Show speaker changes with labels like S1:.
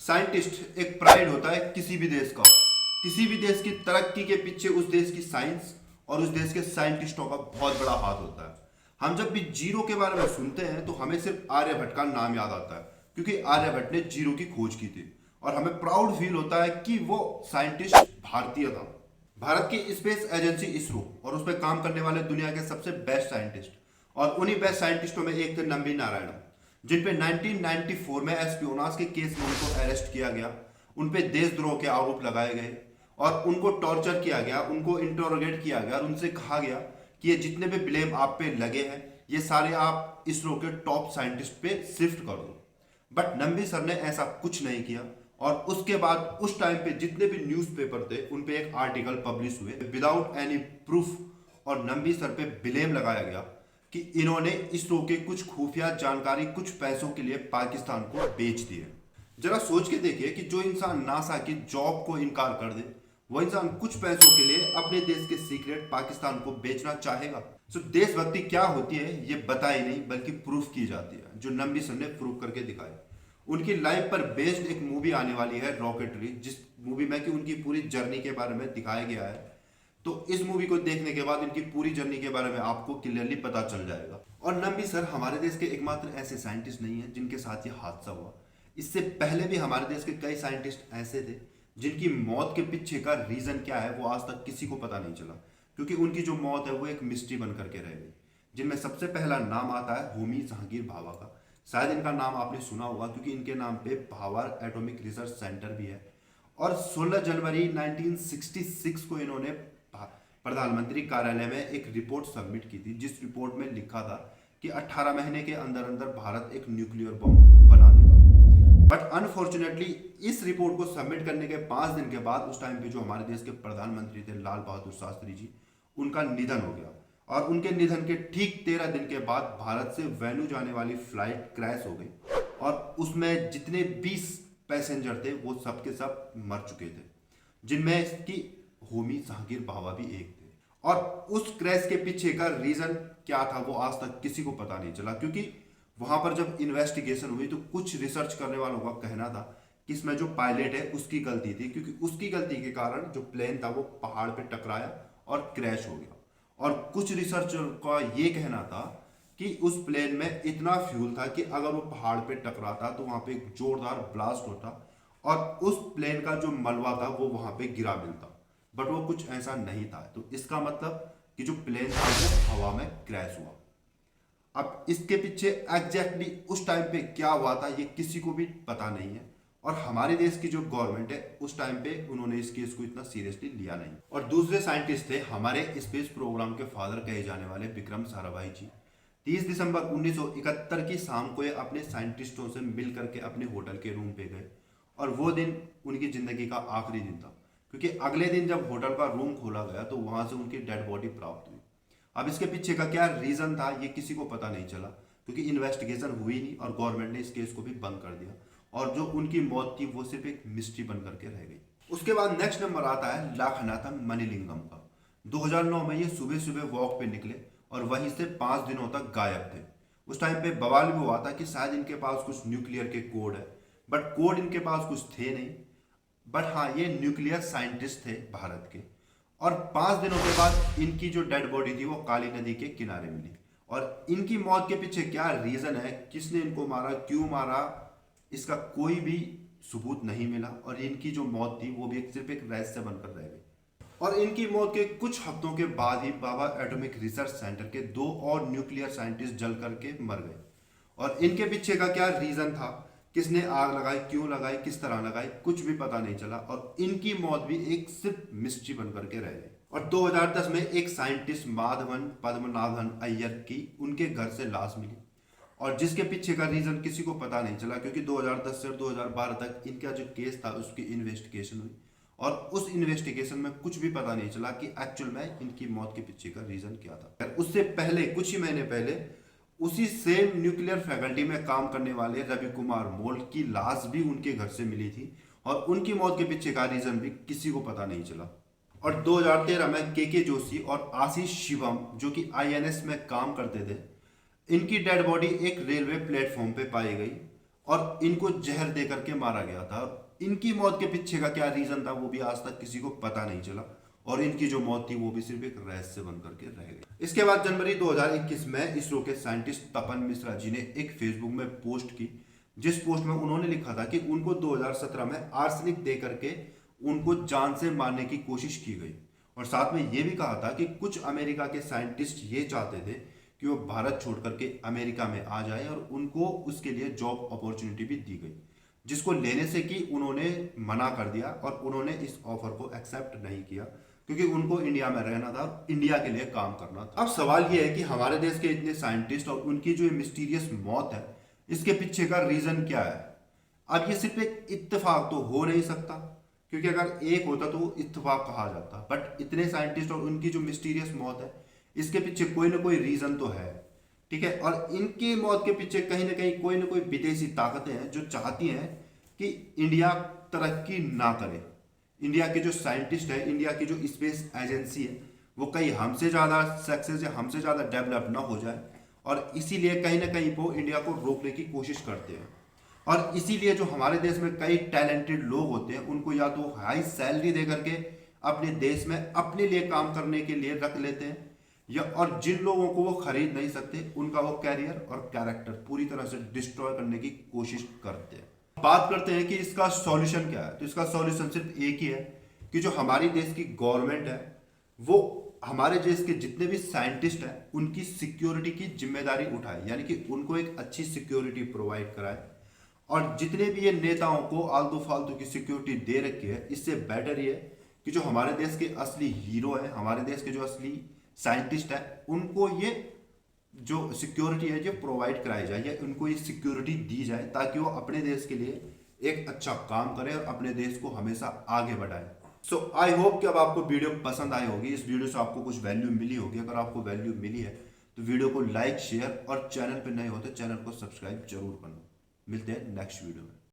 S1: Scientist एक pride होता है किसी भी देश का। किसी भी देश की तरक्की के पीछे उस देश की साइंस और उस देश के साइंटिस्टों का बहुत बड़ा हाथ होता है। हम जब भी जीरो के बारे में सुनते हैं तो हमें सिर्फ आर्यभट्ट का नाम याद आता है, क्योंकि आर्यभट्ट ने जीरो की खोज की थी और हमें प्राउड फील होता है कि वो साइंटिस्ट भारतीय था। भारत की स्पेस एजेंसी इसरो और उस पर काम करने वाले दुनिया के सबसे बेस्ट साइंटिस्ट, और उन्हीं बेस्ट साइंटिस्टों में एक थे नंबी नारायण, जिन पे 1994 में एस्पियोनाज के केस में उनको अरेस्ट किया गया। उन पे देशद्रोह के आरोप लगाए गए और उनको टॉर्चर किया गया, उनको इंटरोगेट किया गया और उनसे कहा गया कि ये जितने भी ब्लेम आप पे लगे हैं ये सारे आप इसरो के टॉप साइंटिस्ट पे शिफ्ट कर दो। बट नंबी सर ने ऐसा कुछ नहीं किया और उसके बाद उस टाइम पे जितने भी न्यूज़पेपर थे उन पे एक आर्टिकल पब्लिश हुए विदाउट एनी प्रूफ, और नंबी सर पे ब्लेम लगाया गया कि इन्होंने इसरो के कुछ खुफिया जानकारी कुछ पैसों के लिए पाकिस्तान को बेच दी है। जरा सोच के देखिए कि जो इंसान नासा की जॉब को इनकार कर दे वो इंसान कुछ पैसों के लिए अपने देश के सीक्रेट पाकिस्तान को बेचना चाहेगा। तो देशभक्ति क्या होती है ये बताई नहीं बल्कि प्रूफ की जाती है, जो नंबी सर ने प्रूफ करके दिखाई। उनकी लाइफ पर बेस्ड एक मूवी आने वाली है रॉकेटरी, जिस मूवी में कि उनकी पूरी जर्नी के बारे में दिखाया गया है। तो इस मूवी को देखने के बाद इनकी पूरी जर्नी के बारे में आपको क्लियरली पता चल जाएगा। और नंबी सर हमारे देश के एकमात्र ऐसे साइंटिस्ट नहीं है जिनके साथ ये हादसा हुआ। इससे पहले भी हमारे देश के कई साइंटिस्ट ऐसे थे जिनकी मौत के पीछे का रीजन क्या है वो आज तक किसी को पता नहीं चला, क्योंकि उनकी जो मौत है वो एक मिस्ट्री बन करके रह गई। जिनमें सबसे पहला नाम आता है होमी जहांगीर भाभा का। शायद इनका नाम आपने सुना होगा क्योंकि इनके नाम पे भावर एटॉमिक रिसर्च सेंटर भी है। और 16 जनवरी 1966 को इन्होंने प्रधानमंत्री कार्यालय में एक रिपोर्ट सबमिट की थी, जिस रिपोर्ट में लिखा था कि 18 महीने के अंदर अंदर भारत एक न्यूक्लियर बम बना देगा। बट अनफॉर्चुनेटली इस रिपोर्ट को सबमिट करने के 5 दिन के बाद उस टाइम पे जो हमारे देश के प्रधानमंत्री थे लाल बहादुर शास्त्री जी, उनका निधन हो गया। और उनके निधन के ठीक 13 दिन के बाद भारत से वेन्यू जाने वाली फ्लाइट क्रैश हो गई और उसमें जितने 20 पैसेंजर थे वो सब के सब मर चुके थे, जिनमें इसकी होमी जहांगीर भाभा भी एक थे। और उस क्रैश के पीछे का रीजन क्या था वो आज तक किसी को पता नहीं चला, क्योंकि वहां पर जब इन्वेस्टिगेशन हुई तो कुछ रिसर्च करने वालों का कहना था कि इसमें जो पायलट है उसकी गलती थी, क्योंकि उसकी गलती के कारण जो प्लेन था वो पहाड़ पे टकराया और क्रैश हो गया। और कुछ रिसर्चर का ये कहना था कि उस प्लेन में इतना फ्यूल था कि अगर वो पहाड़ पे टकराता तो वहां पे एक जोरदार ब्लास्ट होता और उस प्लेन का जो मलबा था वो वहां पे गिरा मिलता। बट वो कुछ ऐसा नहीं था, तो इसका मतलब कि जो प्लेन था वो हवा में क्रैश हुआ। अब इसके पीछे एग्जैक्टली उस टाइम पे क्या हुआ था ये किसी को भी पता नहीं है, और हमारे देश की जो गवर्नमेंट है उस टाइम पे उन्होंने इस केस को इतना सीरियसली लिया नहीं। और दूसरे साइंटिस्ट थे हमारे स्पेस प्रोग्राम के फादर कहे जाने वाले विक्रम साराभाई जी। 30 दिसंबर 1971 की शाम को ये अपने साइंटिस्टों से मिल करके अपने होटल के रूम पे गए, और वो दिन उनकी जिंदगी का आखिरी दिन था, क्योंकि अगले दिन जब होटल का रूम खोला गया तो वहां से उनकी डेड बॉडी प्राप्त हुई। अब इसके पीछे का क्या रीजन था ये किसी को पता नहीं चला, क्योंकि इन्वेस्टिगेशन हुई नहीं और गवर्नमेंट ने इस केस को भी बंद कर दिया, और जो उनकी मौत थी वो सिर्फ एक मिस्ट्री बन करके रह गई। उसके बाद नेक्स्ट नंबर आता है लाखनाथम मणिलिंगम का। 2009 में ये सुबह सुबह वॉक पे निकले और वहीं से 5 दिनों तक गायब थे। उस टाइम पे बवाल भी हुआ था कि शायद इनके पास कुछ न्यूक्लियर के कोड है, बट कोड इनके पास कुछ थे नहीं। बट हाँ, ये न्यूक्लियर साइंटिस्ट थे भारत के। और 5 दिनों के बाद इनकी जो डेड बॉडी थी वो काली नदी के किनारे मिली। और इनकी मौत के पीछे क्या रीजन है, किसने इनको मारा, क्यों मारा, इसका कोई भी सबूत नहीं मिला। और इनकी जो मौत थी वो भी सिर्फ एक रहस्य बनकर रह गई। और इनकी मौत के कुछ हफ्तों के बाद ही भाभर एटॉमिक रिसर्च सेंटर के 2 और न्यूक्लियर साइंटिस्ट जल करके मर गए। और इनके पीछे का क्या रीजन था, किसने आग लगाई, क्यों लगाई, किस तरह लगाई, कुछ भी पता नहीं चला। और इनकी मौत भी एक सिर्फ मिस्ट्री बन करके रह गई। और 2010 में एक साइंटिस्ट माधवन पद्मनाभन अय्यर की उनके घर से लाश मिली, और जिसके पीछे का रीजन किसी को पता नहीं चला, क्योंकि 2010 से 2012 तक इनका जो केस था उसकी इन्वेस्टिगेशन हुई और उस इन्वेस्टिगेशन में कुछ भी पता नहीं चला कि एक्चुअल में इनकी मौत के पीछे का रीजन क्या था। उससे पहले कुछ ही महीने पहले उसी सेम न्यूक्लियर फैकल्टी में काम करने वाले रवि कुमार मोल की लाश भी उनके घर से मिली थी, और उनकी मौत के पीछे का रीजन भी किसी को पता नहीं चला। और 2013 में के जोशी और आशीष शिवम जो कि आईएनएस में काम करते थे, इनकी डेड बॉडी एक रेलवे प्लेटफॉर्म पे पाई गई। और इनको जहर दे करके मारा गया था। इनकी मौत के पीछे का क्या रीजन था वो भी आज तक किसी को पता नहीं चला, और इनकी जो मौत थी वो भी सिर्फ एक रहस्य बन करके रह गई। इसके बाद जनवरी 2021 में इसरो के साइंटिस्ट तपन मिश्रा जी ने एक फेसबुक में पोस्ट की, जिस पोस्ट में उन्होंने लिखा था कि उनको 2017 में आर्सेनिक दे करके उनको जान से मारने की कोशिश की गई, और साथ में ये भी कहा था कि कुछ अमेरिका के साइंटिस्ट ये चाहते थे कि वो भारत छोड़ करके अमेरिका में आ जाए, और उनको उसके लिए जॉब अपॉर्चुनिटी भी दी गई, जिसको लेने से कि उन्होंने मना कर दिया और उन्होंने इस ऑफर को एक्सेप्ट नहीं किया, क्योंकि उनको इंडिया में रहना था, इंडिया के लिए काम करना था। अब सवाल यह है कि हमारे देश के इतने साइंटिस्ट और उनकी जो मिस्टीरियस मौत है, इसके पीछे का रीजन क्या है? अब ये सिर्फ एक इत्तेफाक तो हो नहीं सकता, क्योंकि अगर एक होता तो इत्तेफाक कहा जाता, बट इतने साइंटिस्ट और उनकी जो मिस्टीरियस मौत है, इसके पीछे कोई ना कोई रीजन तो है, ठीक है। और इनकी मौत के पीछे कहीं ना कहीं कोई ना कोई विदेशी ताकतें हैं जो चाहती हैं कि इंडिया तरक्की ना करे। इंडिया के जो साइंटिस्ट है, इंडिया की जो स्पेस एजेंसी है, वो कहीं हमसे ज़्यादा सक्सेस या हमसे ज़्यादा डेवलप ना हो जाए, और इसीलिए कहीं ना कहीं वो इंडिया को रोकने की कोशिश करते हैं। और इसीलिए जो हमारे देश में कई टैलेंटेड लोग होते हैं, उनको या तो हाई सैलरी दे करके अपने देश में अपने लिए काम करने के लिए रख लेते हैं, या और जिन लोगों को वो खरीद नहीं सकते, उनका वो कैरियर और कैरेक्टर पूरी तरह से डिस्ट्रॉय करने की कोशिश करते हैं। बात करते हैं कि इसका सॉल्यूशन क्या है, तो इसका सॉल्यूशन सिर्फ एक ही है कि जो हमारी देश की गवर्नमेंट है, वो हमारे देश के जितने भी साइंटिस्ट हैं उनकी सिक्योरिटी की जिम्मेदारी उठाए, यानी कि उनको एक अच्छी सिक्योरिटी प्रोवाइड कराए। और जितने भी ये नेताओं को आलतू फालतू की सिक्योरिटी दे रखी है, इससे बेटर ये कि जो हमारे देश के असली हीरो है, हमारे देश के जो असली साइंटिस्ट है, उनको ये जो सिक्योरिटी है ये प्रोवाइड कराई जाए, या उनको ये सिक्योरिटी दी जाए, ताकि वो अपने देश के लिए एक अच्छा काम करें और अपने देश को हमेशा आगे बढ़ाए। सो आई होप कि अब आपको वीडियो पसंद आई होगी, इस वीडियो से आपको कुछ वैल्यू मिली होगी। अगर आपको वैल्यू मिली है तो वीडियो को लाइक, शेयर, और चैनल पर नए हो तो चैनल को सब्सक्राइब जरूर करना। मिलते हैं नेक्स्ट वीडियो में।